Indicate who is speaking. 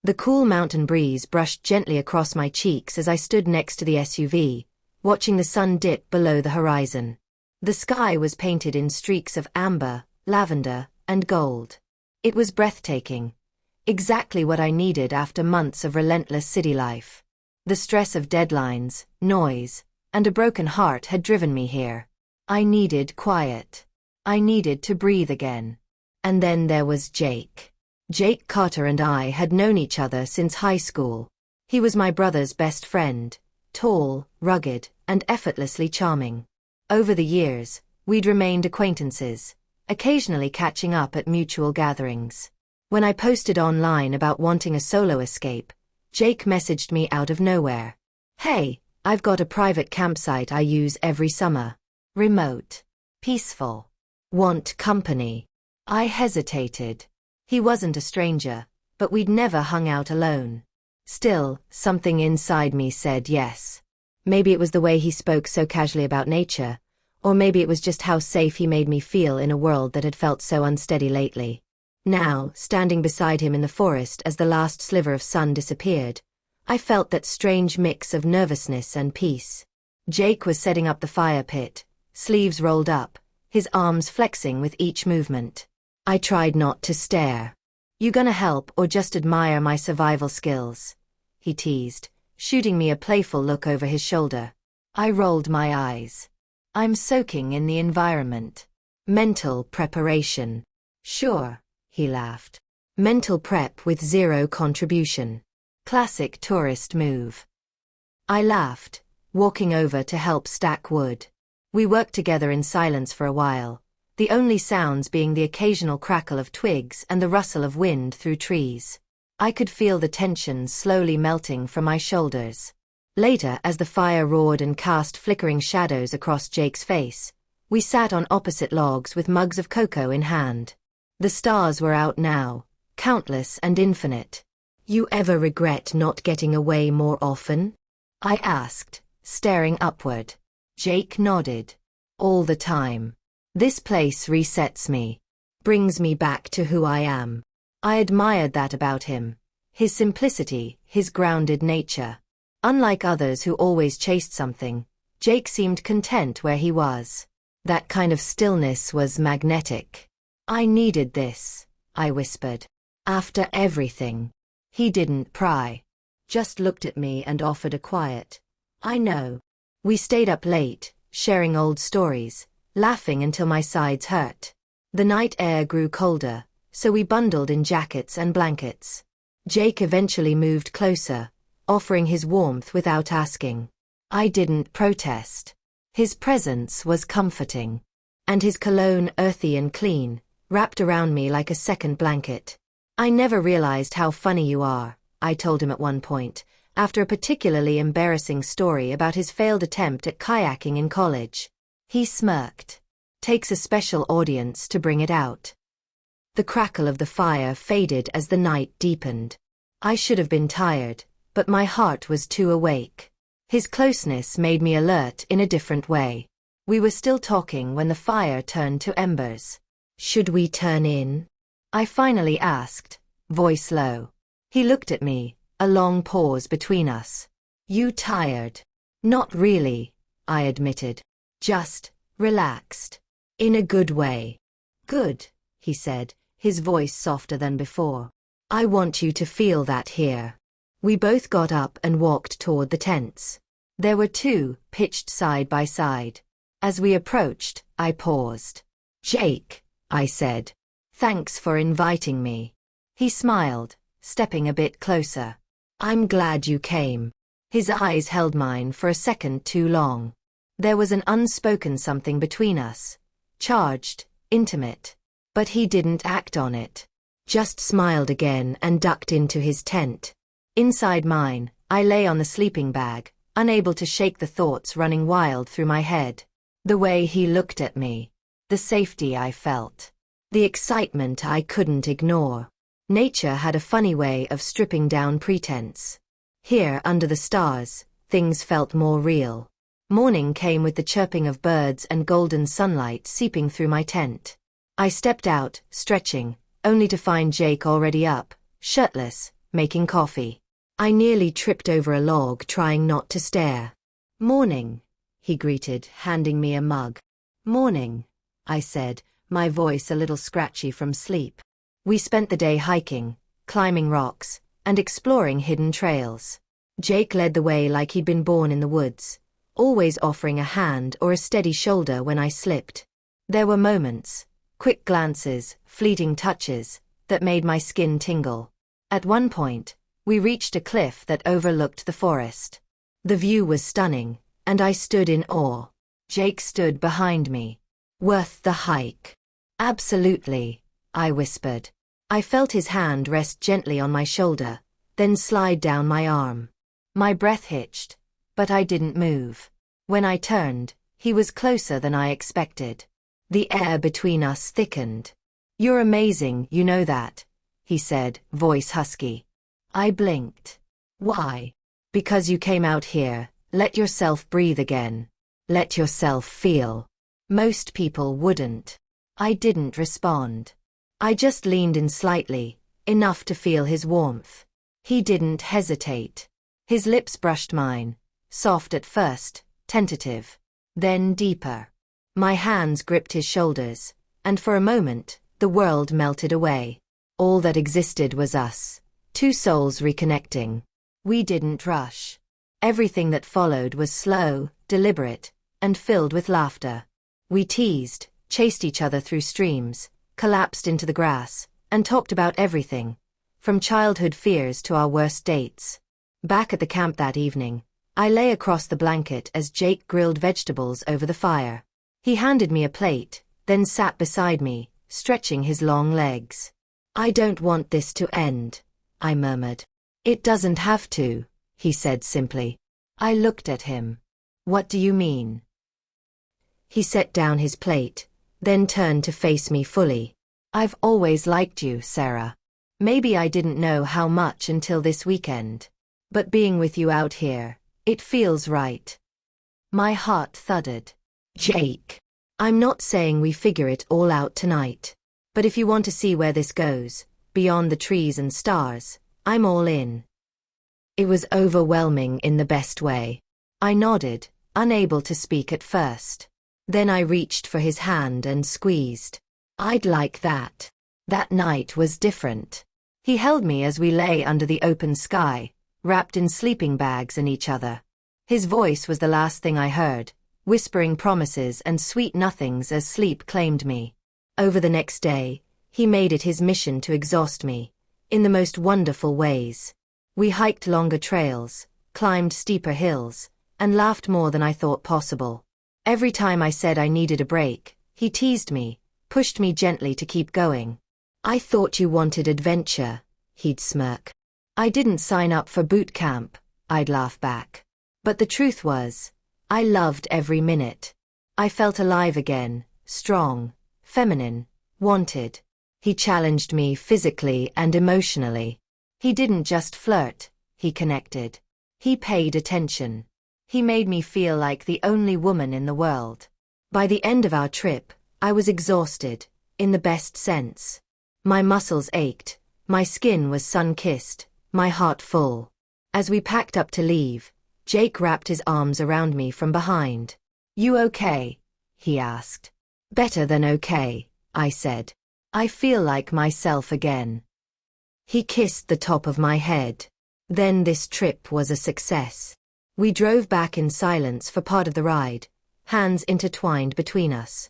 Speaker 1: The cool mountain breeze brushed gently across my cheeks as I stood next to the SUV, watching the sun dip below the horizon. The sky was painted in streaks of amber, lavender, and gold. It was breathtaking. Exactly what I needed after months of relentless city life. The stress of deadlines, noise, and a broken heart had driven me here. I needed quiet. I needed to breathe again. And then there was Jake. Jake Carter and I had known each other since high school. He was my brother's best friend, tall, rugged, and effortlessly charming. Over the years, we'd remained acquaintances, occasionally catching up at mutual gatherings. When I posted online about wanting a solo escape, Jake messaged me out of nowhere. "Hey, I've got a private campsite I use every summer. Remote. Peaceful. Want company?" I hesitated. He wasn't a stranger, but we'd never hung out alone. Still, something inside me said yes. Maybe it was the way he spoke so casually about nature, or maybe it was just how safe he made me feel in a world that had felt so unsteady lately. Now, standing beside him in the forest as the last sliver of sun disappeared, I felt that strange mix of nervousness and peace. Jake was setting up the fire pit, sleeves rolled up, his arms flexing with each movement. I tried not to stare. "You gonna help or just admire my survival skills?" he teased, shooting me a playful look over his shoulder. I rolled my eyes. "I'm soaking in the environment. Mental preparation." "Sure," he laughed. "Mental prep with zero contribution. Classic tourist move." I laughed, walking over to help stack wood. We worked together in silence for a while, the only sounds being the occasional crackle of twigs and the rustle of wind through trees. I could feel the tension slowly melting from my shoulders. Later, as the fire roared and cast flickering shadows across Jake's face, we sat on opposite logs with mugs of cocoa in hand. The stars were out now, countless and infinite. "You ever regret not getting away more often?" I asked, staring upward. Jake nodded. "All the time. This place resets me, brings me back to who I am." I admired that about him. His simplicity, his grounded nature. Unlike others who always chased something, Jake seemed content where he was. That kind of stillness was magnetic. "I needed this," I whispered. "After everything." He didn't pry. Just looked at me and offered a quiet, "I know." We stayed up late, sharing old stories, laughing until my sides hurt. The night air grew colder, so we bundled in jackets and blankets. Jake eventually moved closer, offering his warmth without asking. I didn't protest. His presence was comforting. And his cologne, earthy and clean, wrapped around me like a second blanket. "I never realized how funny you are," I told him at one point, after a particularly embarrassing story about his failed attempt at kayaking in college. He smirked. "Takes a special audience to bring it out." The crackle of the fire faded as the night deepened. I should have been tired, but my heart was too awake. His closeness made me alert in a different way. We were still talking when the fire turned to embers. "Should we turn in?" I finally asked, voice low. He looked at me, a long pause between us. "You tired?" "Not really," I admitted. "Just relaxed. In a good way." "Good," he said, his voice softer than before. "I want you to feel that here." We both got up and walked toward the tents. There were two, pitched side by side. As we approached, I paused. "Jake," I said. "Thanks for inviting me." He smiled, stepping a bit closer. "I'm glad you came." His eyes held mine for a second too long. There was an unspoken something between us. Charged, intimate. But he didn't act on it. Just smiled again and ducked into his tent. Inside mine, I lay on the sleeping bag, unable to shake the thoughts running wild through my head. The way he looked at me. The safety I felt. The excitement I couldn't ignore. Nature had a funny way of stripping down pretense. Here, under the stars, things felt more real. Morning came with the chirping of birds and golden sunlight seeping through my tent. I stepped out, stretching, only to find Jake already up, shirtless, making coffee. I nearly tripped over a log trying not to stare. "Morning," he greeted, handing me a mug. "Morning," I said, my voice a little scratchy from sleep. We spent the day hiking, climbing rocks, and exploring hidden trails. Jake led the way like he'd been born in the woods, always offering a hand or a steady shoulder when I slipped. There were moments, quick glances, fleeting touches, that made my skin tingle. At one point, we reached a cliff that overlooked the forest. The view was stunning, and I stood in awe. Jake stood behind me. "Worth the hike?" "Absolutely," I whispered. I felt his hand rest gently on my shoulder, then slide down my arm. My breath hitched, but I didn't move. When I turned, he was closer than I expected. The air between us thickened. "You're amazing, you know that," he said, voice husky. I blinked. "Why?" "Because you came out here, let yourself breathe again. Let yourself feel. Most people wouldn't." I didn't respond. I just leaned in slightly, enough to feel his warmth. He didn't hesitate. His lips brushed mine, soft at first, tentative, then deeper. My hands gripped his shoulders, and for a moment, the world melted away. All that existed was us, two souls reconnecting. We didn't rush. Everything that followed was slow, deliberate, and filled with laughter. We teased, chased each other through streams, collapsed into the grass, and talked about everything, from childhood fears to our worst dates. Back at the camp that evening, I lay across the blanket as Jake grilled vegetables over the fire. He handed me a plate, then sat beside me, stretching his long legs. "I don't want this to end," I murmured. "It doesn't have to," he said simply. I looked at him. "What do you mean?" He set down his plate, then turned to face me fully. "I've always liked you, Sarah. Maybe I didn't know how much until this weekend. But being with you out here, it feels right." My heart thudded. "Jake, I'm not saying we figure it all out tonight. But if you want to see where this goes, beyond the trees and stars, I'm all in." It was overwhelming in the best way. I nodded, unable to speak at first. Then I reached for his hand and squeezed. "I'd like that." That night was different. He held me as we lay under the open sky, wrapped in sleeping bags and each other. His voice was the last thing I heard, whispering promises and sweet nothings as sleep claimed me. Over the next day, he made it his mission to exhaust me, in the most wonderful ways. We hiked longer trails, climbed steeper hills, and laughed more than I thought possible. Every time I said I needed a break, he teased me, pushed me gently to keep going. "I thought you wanted adventure," he'd smirk. "I didn't sign up for boot camp," I'd laugh back. But the truth was, I loved every minute. I felt alive again, strong, feminine, wanted. He challenged me physically and emotionally. He didn't just flirt, he connected. He paid attention. He made me feel like the only woman in the world. By the end of our trip, I was exhausted, in the best sense. My muscles ached, my skin was sun-kissed, my heart full. As we packed up to leave, Jake wrapped his arms around me from behind. "You okay?" he asked. "Better than okay," I said. "I feel like myself again." He kissed the top of my head. Then this trip was a success. We drove back in silence for part of the ride, hands intertwined between us.